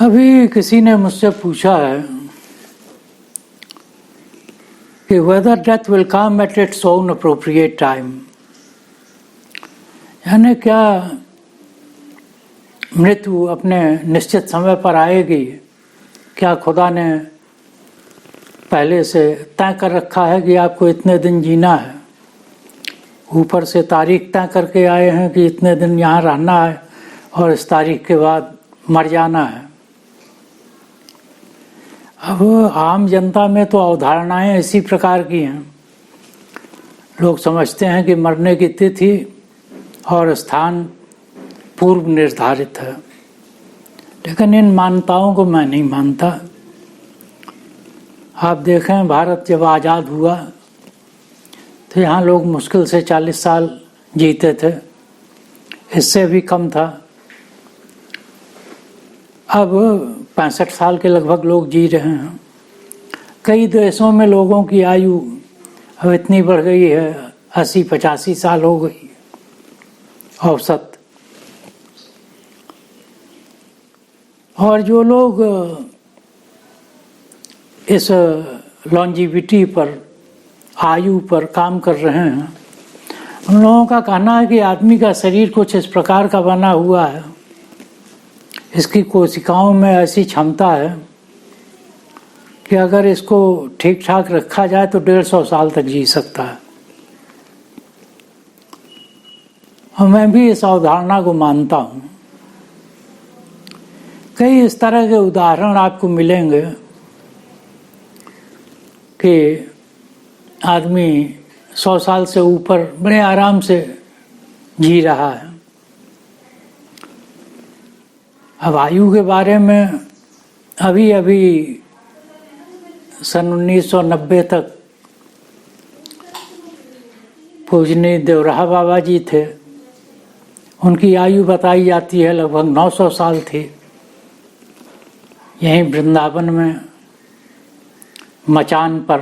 अभी किसी ने मुझसे पूछा है कि whether death will come at its own appropriate time, यानी क्या मृत्यु अपने निश्चित समय पर आएगी? क्या खुदा ने पहले से तय कर रखा है कि आपको इतने दिन जीना है, ऊपर से तारीख तय करके आए हैं कि इतने दिन यहाँ रहना है और इस तारीख के बाद मर जाना है? अब आम जनता में तो अवधारणाएं इसी प्रकार की हैं। लोग समझते हैं कि मरने की तिथि और स्थान पूर्व निर्धारित है, लेकिन इन मान्यताओं को मैं नहीं मानता। आप देखें, भारत जब आज़ाद हुआ तो यहाँ लोग मुश्किल से 40 साल जीते थे, इससे भी कम था। अब 65 साल के लगभग लोग जी रहे हैं। कई देशों में लोगों की आयु अब इतनी बढ़ गई है, 80-85 साल हो गई औसत। और जो लोग इस लॉन्जिविटी पर, आयु पर काम कर रहे हैं, उन लोगों का कहना है कि आदमी का शरीर कुछ इस प्रकार का बना हुआ है, इसकी कोशिकाओं में ऐसी क्षमता है कि अगर इसको ठीक ठाक रखा जाए तो 150 साल तक जी सकता है। और मैं भी इस अवधारणा को मानता हूँ। कई इस तरह के उदाहरण आपको मिलेंगे कि आदमी 100 साल से ऊपर बड़े आराम से जी रहा है। अब आयु के बारे में अभी सन 1990 तक पूजनीय देवराहा बाबा जी थे, उनकी आयु बताई जाती है लगभग 900 साल थी। यहीं वृंदावन में मचान पर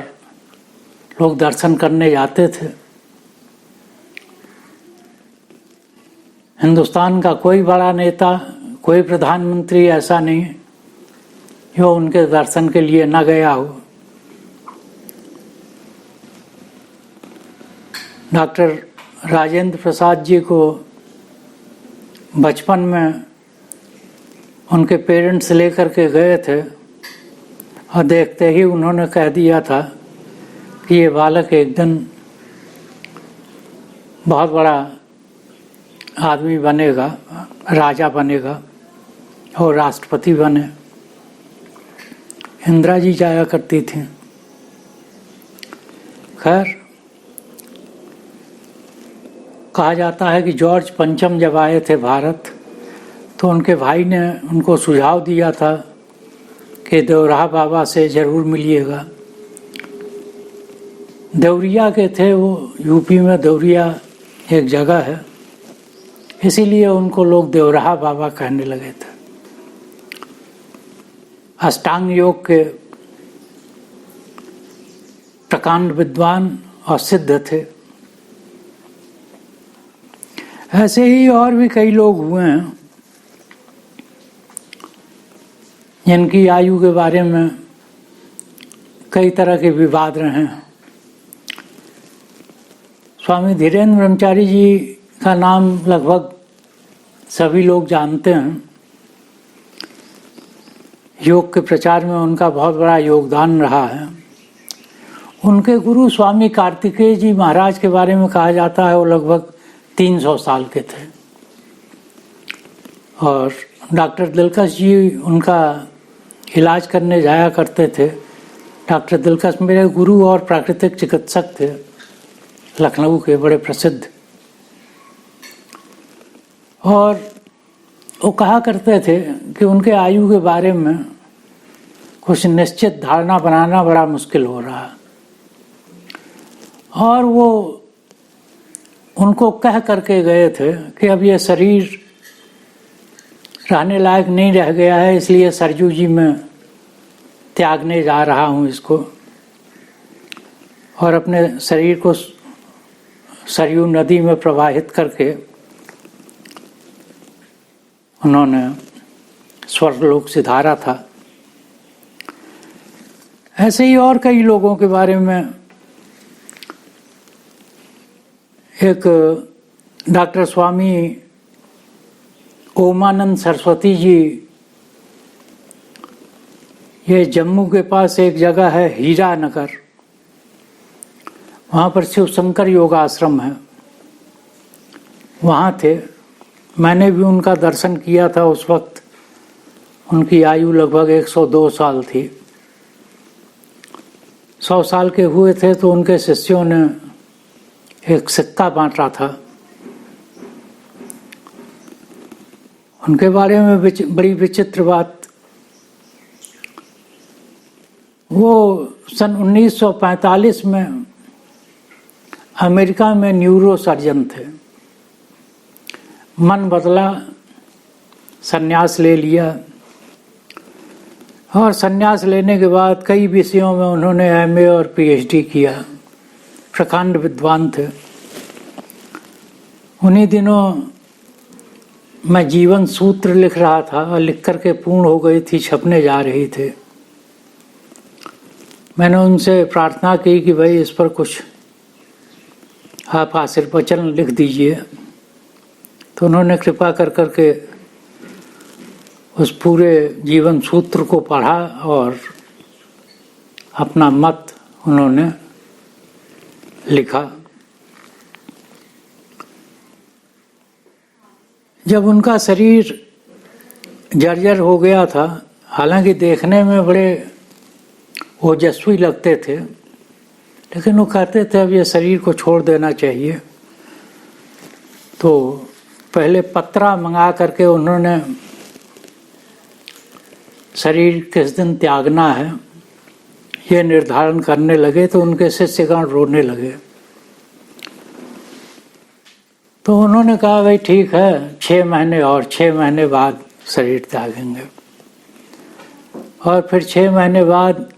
लोग दर्शन करने जाते थे। हिंदुस्तान का कोई बड़ा नेता, कोई प्रधानमंत्री ऐसा नहीं जो उनके दर्शन के लिए न गया हो। डॉक्टर राजेंद्र प्रसाद जी को बचपन में उनके पेरेंट्स लेकर के गए थे और देखते ही उन्होंने कह दिया था कि ये बालक एक दिन बहुत बड़ा आदमी बनेगा, राजा बनेगा और राष्ट्रपति बने। इंदिरा जी जाया करती थी। खैर, कहा जाता है कि जॉर्ज पंचम जब आए थे भारत तो उनके भाई ने उनको सुझाव दिया था कि देवराहा बाबा से ज़रूर मिलिएगा। देवरिया के थे वो, यूपी में देवरिया एक जगह है, इसीलिए उनको लोग देवराहा बाबा कहने लगे थे। अष्टांग योग के प्रकांड विद्वान और सिद्ध थे। ऐसे ही और भी कई लोग हुए हैं जिनकी आयु के बारे में कई तरह के विवाद रहे हैं। स्वामी धीरेन्द्र ब्रह्मचारी जी का नाम लगभग सभी लोग जानते हैं। योग के प्रचार में उनका बहुत बड़ा योगदान रहा है। उनके गुरु स्वामी कार्तिकेय जी महाराज के बारे में कहा जाता है वो लगभग 300 साल के थे। और डॉक्टर दिलकश जी उनका इलाज करने जाया करते थे। डॉक्टर दिलकश मेरे गुरु और प्राकृतिक चिकित्सक थे, लखनऊ के बड़े प्रसिद्ध। और वो कहा करते थे कि उनके आयु के बारे में कुछ निश्चित धारणा बनाना बड़ा मुश्किल हो रहा है। और वो उनको कह करके गए थे कि अब ये शरीर रहने लायक नहीं रह गया है, इसलिए सरजू जी में त्यागने जा रहा हूँ इसको, और अपने शरीर को सरयू नदी में प्रवाहित करके उन्होंने स्वर्गलोक सिधारा था। ऐसे ही और कई लोगों के बारे में, एक डॉक्टर स्वामी ओमानंद सरस्वती जी, ये जम्मू के पास एक जगह है हीरा नगर, वहाँ पर शिव शंकर योगाश्रम है, वहाँ थे। मैंने भी उनका दर्शन किया था। उस वक्त उनकी आयु लगभग 102 साल थी। 100 साल के हुए थे तो उनके शिष्यों ने एक सिक्का बांटा था। उनके बारे में बड़ी विचित्र बात, वो सन 1945 में अमेरिका में न्यूरो सर्जन थे। मन बदला, संन्यास ले लिया, और संन्यास लेने के बाद कई विषयों में उन्होंने एमए और पीएचडी किया। प्रकांड विद्वान थे। उन्हीं दिनों मैं जीवन सूत्र लिख रहा था और लिख करके पूर्ण हो गई थी, छपने जा रही थे। मैंने उनसे प्रार्थना की कि भाई इस पर कुछ आप आशीर्वचन लिख दीजिए। तो उन्होंने कृपा कर करके उस पूरे जीवन सूत्र को पढ़ा और अपना मत उन्होंने लिखा। जब उनका शरीर जर्जर हो गया था, हालांकि देखने में बड़े ओजस्वी लगते थे, लेकिन वो कहते थे अब ये शरीर को छोड़ देना चाहिए। तो पहले पत्रा मंगा करके उन्होंने शरीर किस दिन त्यागना है ये निर्धारण करने लगे। तो उनके शिष्यगण रोने लगे। तो उन्होंने कहा भाई ठीक है, 6 महीने और 6 महीने बाद शरीर त्यागेंगे। और फिर 6 महीने बाद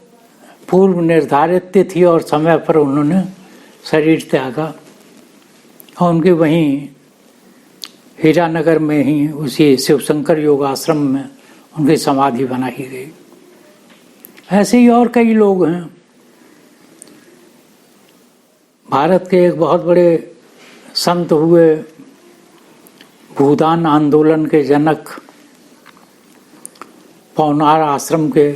पूर्व निर्धारित तिथि और समय पर उन्होंने शरीर त्यागा और उनके वहीं हीरानगर में ही उसी शिव शंकर योगाश्रम में उनकी समाधि बनाई गई। ऐसे ही और कई लोग हैं। भारत के एक बहुत बड़े संत हुए, भूदान आंदोलन के जनक, पौनार आश्रम के,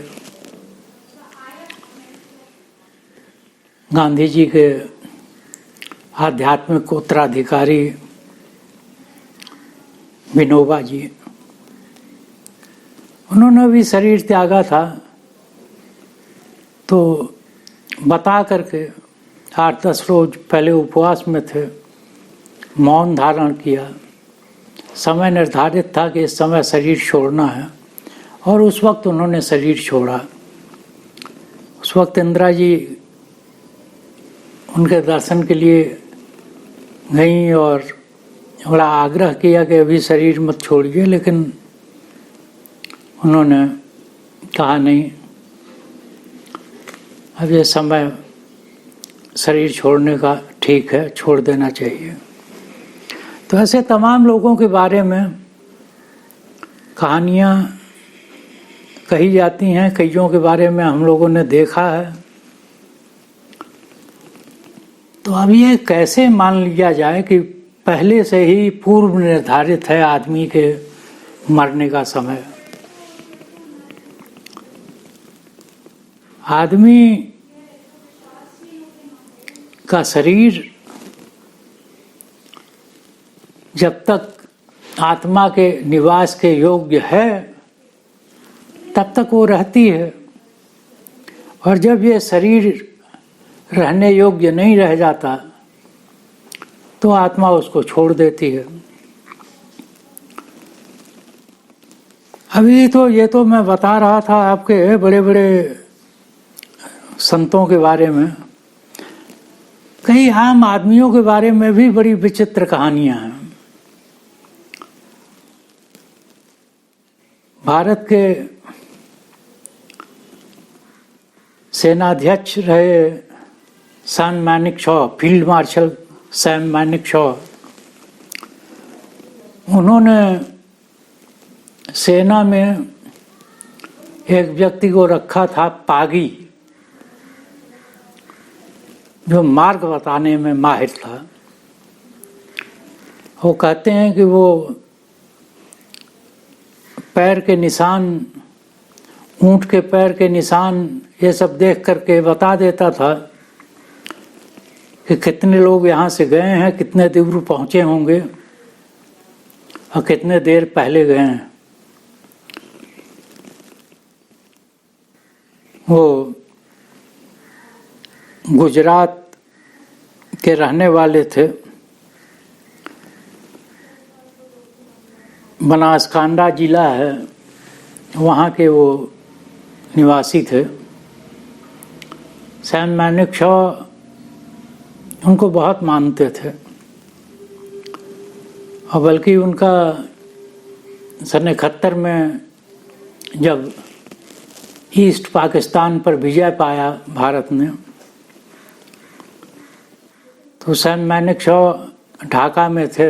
गांधी जी के आध्यात्मिक उत्तराधिकारी विनोबा जी, उन्होंने भी शरीर त्यागा था। तो बता करके 8-10 रोज पहले उपवास में थे, मौन धारण किया। समय निर्धारित था कि इस समय शरीर छोड़ना है और उस वक्त उन्होंने शरीर छोड़ा। उस वक्त इंदिरा जी उनके दर्शन के लिए गई और बड़ा आग्रह किया कि अभी शरीर मत छोड़िए, लेकिन उन्होंने कहा नहीं, अब ये समय शरीर छोड़ने का ठीक है, छोड़ देना चाहिए। तो ऐसे तमाम लोगों के बारे में कहानियाँ कही जाती हैं। कईयों के बारे में हम लोगों ने देखा है। तो अब ये कैसे मान लिया जाए कि पहले से ही पूर्व निर्धारित है आदमी के मरने का समय? आदमी का शरीर जब तक आत्मा के निवास के योग्य है तब तक वो रहती है, और जब ये शरीर रहने योग्य नहीं रह जाता तो आत्मा उसको छोड़ देती है। अभी तो ये तो मैं बता रहा था आपके बड़े बड़े संतों के बारे में। कई आम आदमियों के बारे में भी बड़ी विचित्र कहानियां हैं। भारत के सेनाध्यक्ष रहे Sam Manekshaw, field marshal Sam Manekshaw, उन्होंने सेना में एक व्यक्ति को रखा था पागी, जो मार्ग बताने में माहिर था। वो कहते हैं कि वो पैर के निशान, ऊंट के पैर के निशान, ये सब देख करके बता देता था कि कितने लोग यहाँ से गए हैं, कितने दूर पहुँचे होंगे और कितने देर पहले गए हैं। वो गुजरात के रहने वाले थे, बनासकांठा जिला है, वहाँ के वो निवासी थे। सैम मानेकशॉ उनको बहुत मानते थे और बल्कि उनका सन 71 में जब ईस्ट पाकिस्तान पर विजय पाया भारत ने, तो सैम मानेकशॉ ढाका में थे।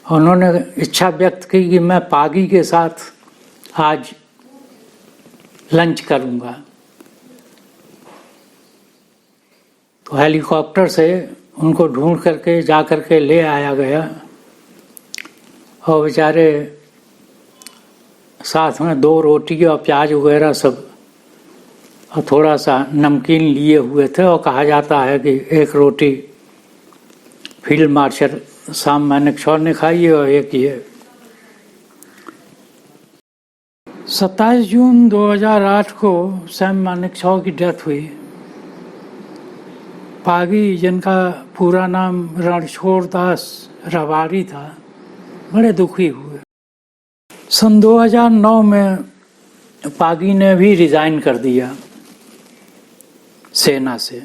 उन्होंने इच्छा व्यक्त की कि मैं पागी के साथ आज लंच करूंगा। तो हेलीकॉप्टर से उनको ढूंढ करके जा करके ले आया गया और बेचारे साथ में 2 रोटी और प्याज वगैरह सब और थोड़ा सा नमकीन लिए हुए थे और कहा जाता है कि एक रोटी फील्ड मार्शल सैम मानेकशॉ ने खाई और एक ये। 27 जून 2008 को सैम मानेकशॉ की डेथ हुई। पागी, जिनका पूरा नाम रणछोड़ दास रबारी था, बड़े दुखी हुए। सन 2009 में पागी ने भी रिज़ाइन कर दिया सेना से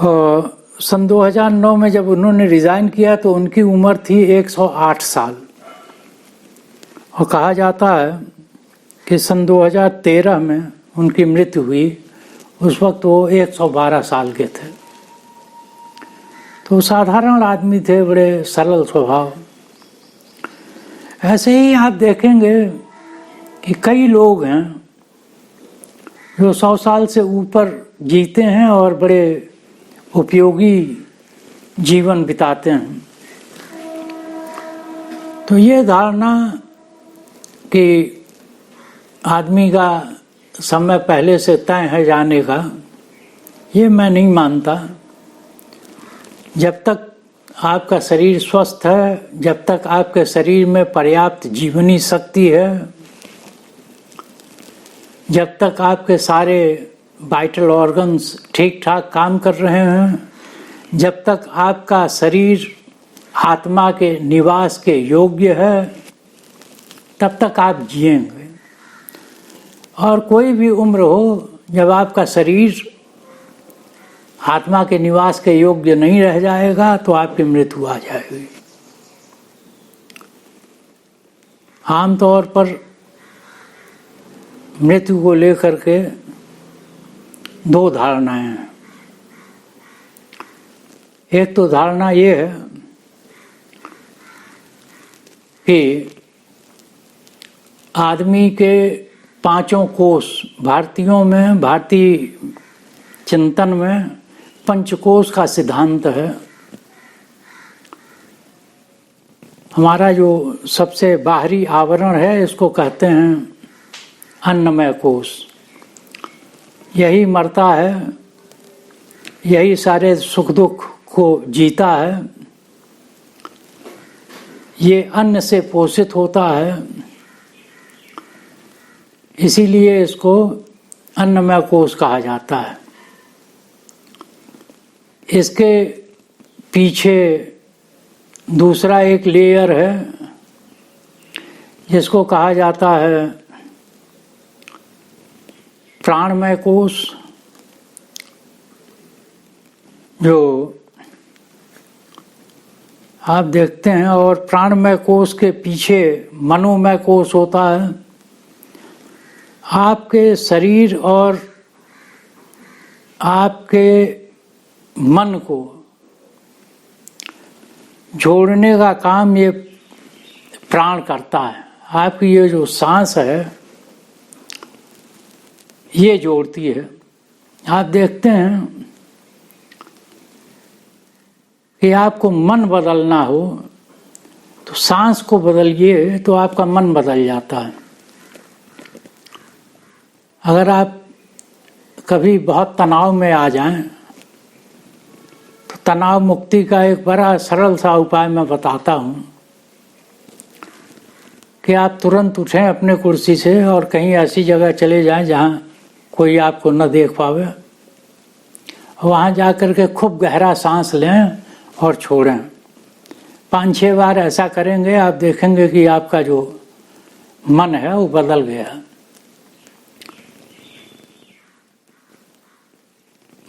और सन 2009 में जब उन्होंने रिज़ाइन किया तो उनकी उम्र थी 108 साल और कहा जाता है कि सन 2013 में उनकी मृत्यु हुई। उस वक्त वो 112 साल के थे। तो साधारण आदमी थे, बड़े सरल स्वभाव। ऐसे ही आप देखेंगे कि कई लोग हैं जो 100 साल से ऊपर जीते हैं और बड़े उपयोगी जीवन बिताते हैं। तो ये धारणा कि आदमी का समय पहले से तय है जाने का, ये मैं नहीं मानता। जब तक आपका शरीर स्वस्थ है, जब तक आपके शरीर में पर्याप्त जीवनी शक्ति है, जब तक आपके सारे वाइटल ऑर्गन्स ठीक ठाक काम कर रहे हैं, जब तक आपका शरीर आत्मा के निवास के योग्य है, तब तक आप जिएंगे। और कोई भी उम्र हो, जब आपका शरीर आत्मा के निवास के योग्य नहीं रह जाएगा तो आपकी मृत्यु आ जाएगी। आमतौर पर मृत्यु को लेकर के 2 धारणाएं हैं। एक तो धारणा ये है कि आदमी के 5 कोश, भारतीयों में, भारतीय चिंतन में पंचकोश का सिद्धांत है। हमारा जो सबसे बाहरी आवरण है, इसको कहते हैं अन्नमय कोश। यही मरता है, यही सारे सुख दुख को जीता है, ये अन्न से पोषित होता है, इसीलिए इसको अन्नमय कोश कहा जाता है। इसके पीछे दूसरा एक लेयर है जिसको कहा जाता है प्राणमय कोश, जो आप देखते हैं। और प्राणमय कोश के पीछे मनोमय कोश होता है। आपके शरीर और आपके मन को जोड़ने का काम ये प्राण करता है। आपकी ये जो सांस है, ये जोड़ती है। आप देखते हैं कि आपको मन बदलना हो तो सांस को बदलिए तो आपका मन बदल जाता है। अगर आप कभी बहुत तनाव में आ जाएं तो तनाव मुक्ति का एक बड़ा सरल सा उपाय मैं बताता हूँ कि आप तुरंत उठें अपने कुर्सी से और कहीं ऐसी जगह चले जाएं जहाँ कोई आपको न देख पावे। वहाँ जाकर के खूब गहरा सांस लें और छोड़ें। 5-6 बार ऐसा करेंगे, आप देखेंगे कि आपका जो मन है वो बदल गया।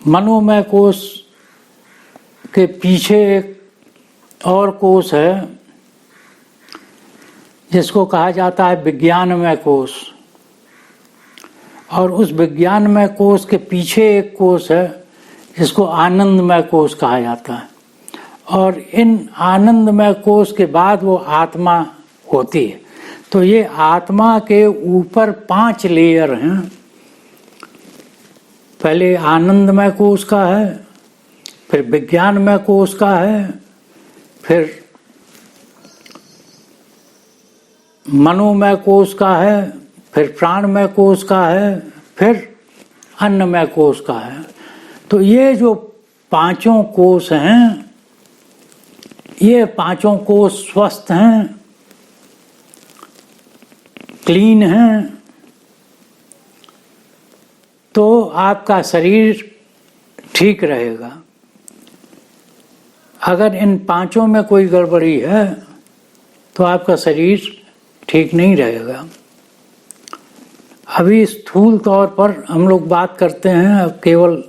मनोमय कोश के पीछे एक और कोश है जिसको कहा जाता है विज्ञानमय कोश, और उस विज्ञानमय कोश के पीछे एक कोश है जिसको आनंदमय कोश कहा जाता है। और इन आनंदमय कोश के बाद वो आत्मा होती है। तो ये आत्मा के ऊपर 5 लेयर हैं। पहले आनंदमय कोश का है, फिर विज्ञानमय कोश का है, फिर मनोमय कोश का है, फिर प्राणमय कोश का है, फिर अन्नमय कोश का है। तो ये जो 5 कोश हैं, ये 5 कोश स्वस्थ हैं, क्लीन हैं, तो आपका शरीर ठीक रहेगा। अगर इन 5 में कोई गड़बड़ी है तो आपका शरीर ठीक नहीं रहेगा। अभी स्थूल तौर पर हम लोग बात करते हैं केवल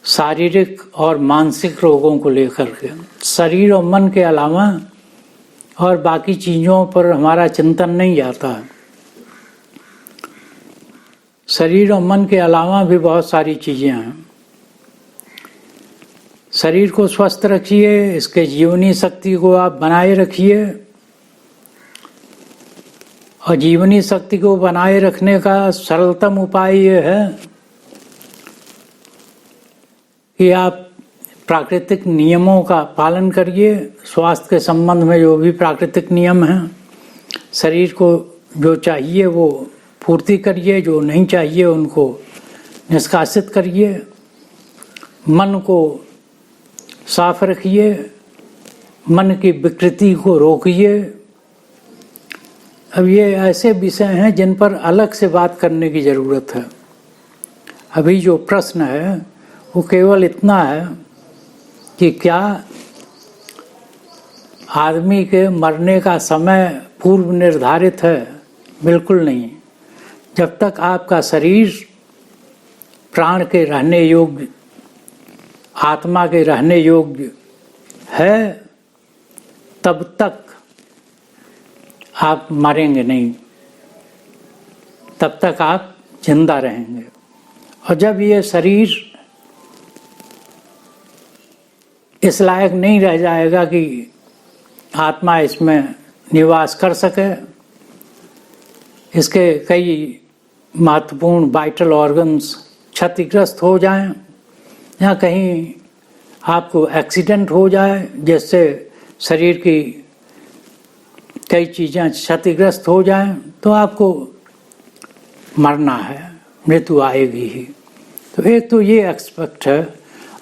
शारीरिक और मानसिक रोगों को लेकर के। शरीर और मन के अलावा और बाकी चीज़ों पर हमारा चिंतन नहीं जाता है। शरीर और मन के अलावा भी बहुत सारी चीज़ें हैं। शरीर को स्वस्थ रखिए, इसके जीवनी शक्ति को आप बनाए रखिए, और जीवनी शक्ति को बनाए रखने का सरलतम उपाय ये है कि आप प्राकृतिक नियमों का पालन करिए। स्वास्थ्य के संबंध में जो भी प्राकृतिक नियम हैं, शरीर को जो चाहिए वो पूर्ति करिए, जो नहीं चाहिए उनको निष्कासित करिए। मन को साफ रखिए, मन की विकृति को रोकिए। अब ये ऐसे विषय हैं जिन पर अलग से बात करने की ज़रूरत है। अभी जो प्रश्न है वो केवल इतना है कि क्या आदमी के मरने का समय पूर्व निर्धारित है? बिल्कुल नहीं। जब तक आपका शरीर प्राण के रहने योग्य, आत्मा के रहने योग्य है, तब तक आप मरेंगे नहीं, तब तक आप जिंदा रहेंगे। और जब ये शरीर इस लायक नहीं रह जाएगा कि आत्मा इसमें निवास कर सके, इसके कई महत्वपूर्ण वाइटल ऑर्गन्स क्षतिग्रस्त हो जाएं, या कहीं आपको एक्सीडेंट हो जाए जिससे शरीर की कई चीज़ें क्षतिग्रस्त हो जाएं, तो आपको मरना है, मृत्यु आएगी ही। तो एक तो ये एस्पेक्ट है,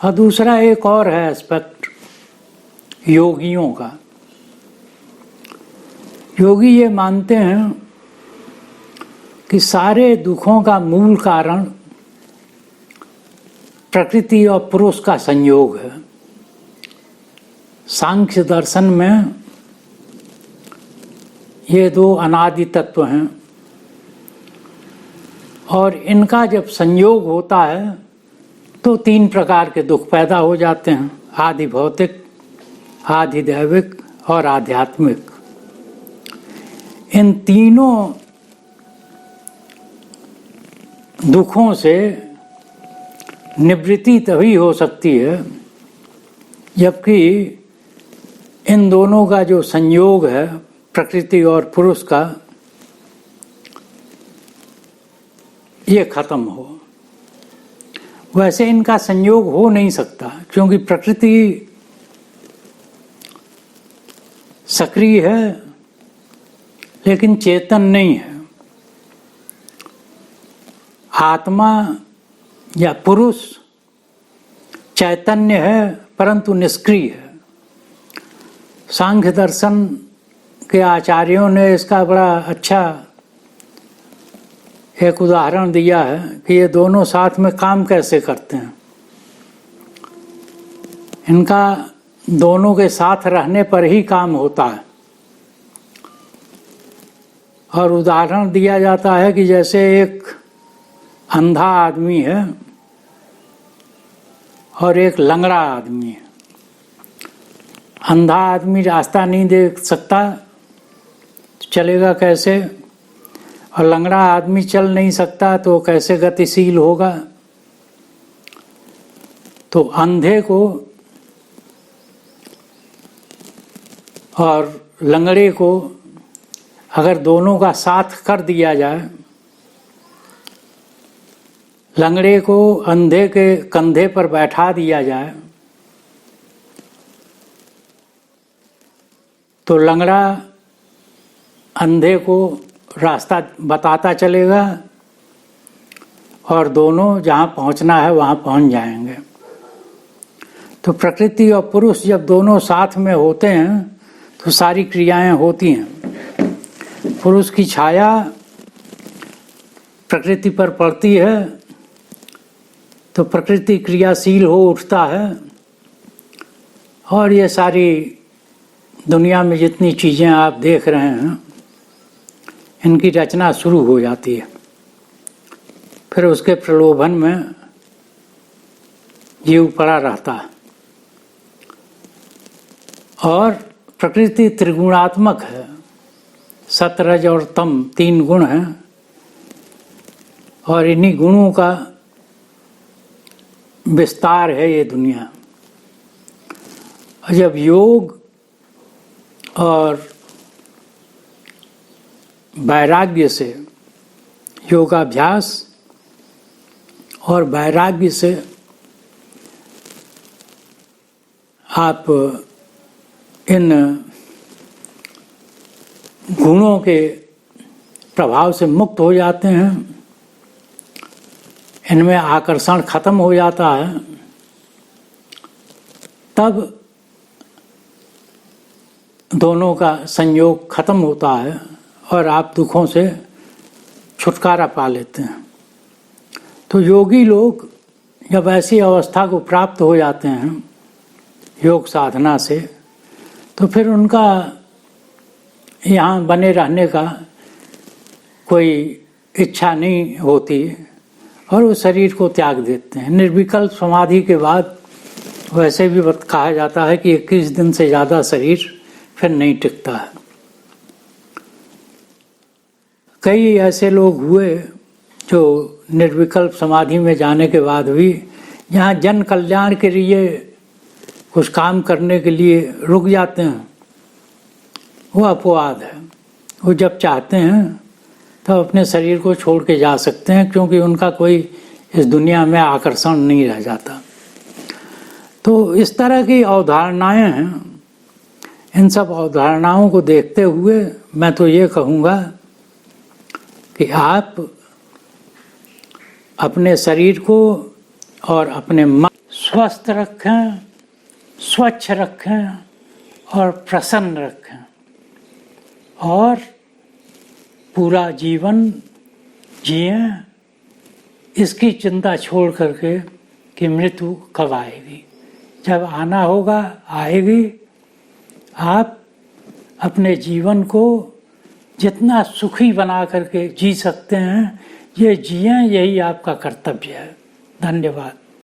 और दूसरा एक और है एस्पेक्ट योगियों का। योगी ये मानते हैं कि सारे दुखों का मूल कारण प्रकृति और पुरुष का संयोग है। सांख्य दर्शन में ये 2 अनादि तत्व हैं, और इनका जब संयोग होता है तो 3 प्रकार के दुख पैदा हो जाते हैं: आदि भौतिक, आदि दैविक और आध्यात्मिक। इन तीनों दुखों से निवृत्ति तभी हो सकती है जबकि इन दोनों का जो संयोग है, प्रकृति और पुरुष का, ये खत्म हो। वैसे इनका संयोग हो नहीं सकता, क्योंकि प्रकृति सक्रिय है लेकिन चेतन नहीं है। आत्मा या पुरुष चैतन्य है परंतु निष्क्रिय है। सांख्य दर्शन के आचार्यों ने इसका बड़ा अच्छा एक उदाहरण दिया है कि ये दोनों साथ में काम कैसे करते हैं। इनका दोनों के साथ रहने पर ही काम होता है। और उदाहरण दिया जाता है कि जैसे एक अंधा आदमी है और एक लंगड़ा आदमी है। अंधा आदमी रास्ता नहीं देख सकता, चलेगा कैसे? और लंगड़ा आदमी चल नहीं सकता तो कैसे गतिशील होगा? तो अंधे को और लंगड़े को अगर दोनों का साथ कर दिया जाए, लंगड़े को अंधे के कंधे पर बैठा दिया जाए, तो लंगड़ा अंधे को रास्ता बताता चलेगा और दोनों जहाँ पहुँचना है वहाँ पहुँच जाएंगे। तो प्रकृति और पुरुष जब दोनों साथ में होते हैं तो सारी क्रियाएं होती हैं। पुरुष की छाया प्रकृति पर पड़ती है तो प्रकृति क्रियाशील हो उठता है और ये सारी दुनिया में जितनी चीज़ें आप देख रहे हैं इनकी रचना शुरू हो जाती है। फिर उसके प्रलोभन में जीव पड़ा रहता है। और प्रकृति त्रिगुणात्मक है, सत रज और तम 3 गुण हैं और इन्हीं गुणों का विस्तार है ये दुनिया। जब योग और वैराग्य से, योगाभ्यास और वैराग्य से आप इन गुणों के प्रभाव से मुक्त हो जाते हैं, इनमें आकर्षण खत्म हो जाता है, तब दोनों का संयोग खत्म होता है और आप दुखों से छुटकारा पा लेते हैं। तो योगी लोग जब ऐसी अवस्था को प्राप्त हो जाते हैं योग साधना से, तो फिर उनका यहाँ बने रहने का कोई इच्छा नहीं होती और वो शरीर को त्याग देते हैं। निर्विकल्प समाधि के बाद वैसे भी कहा जाता है कि 21 दिन से ज़्यादा शरीर फिर नहीं टिकता है। कई ऐसे लोग हुए जो निर्विकल्प समाधि में जाने के बाद भी यहाँ जन कल्याण के लिए कुछ काम करने के लिए रुक जाते हैं, वो अपवाद है। वो जब चाहते हैं तो अपने शरीर को छोड़ के जा सकते हैं, क्योंकि उनका कोई इस दुनिया में आकर्षण नहीं रह जाता। तो इस तरह की अवधारणाएं हैं। इन सब अवधारणाओं को देखते हुए मैं तो ये कहूँगा कि आप अपने शरीर को और अपने मन स्वस्थ रखें, स्वच्छ रखें और प्रसन्न रखें और पूरा जीवन जिएं, इसकी चिंता छोड़ करके कि मृत्यु कब आएगी। जब आना होगा आएगी। आप अपने जीवन को जितना सुखी बना करके जी सकते हैं ये जिएं, यही आपका कर्तव्य है। धन्यवाद।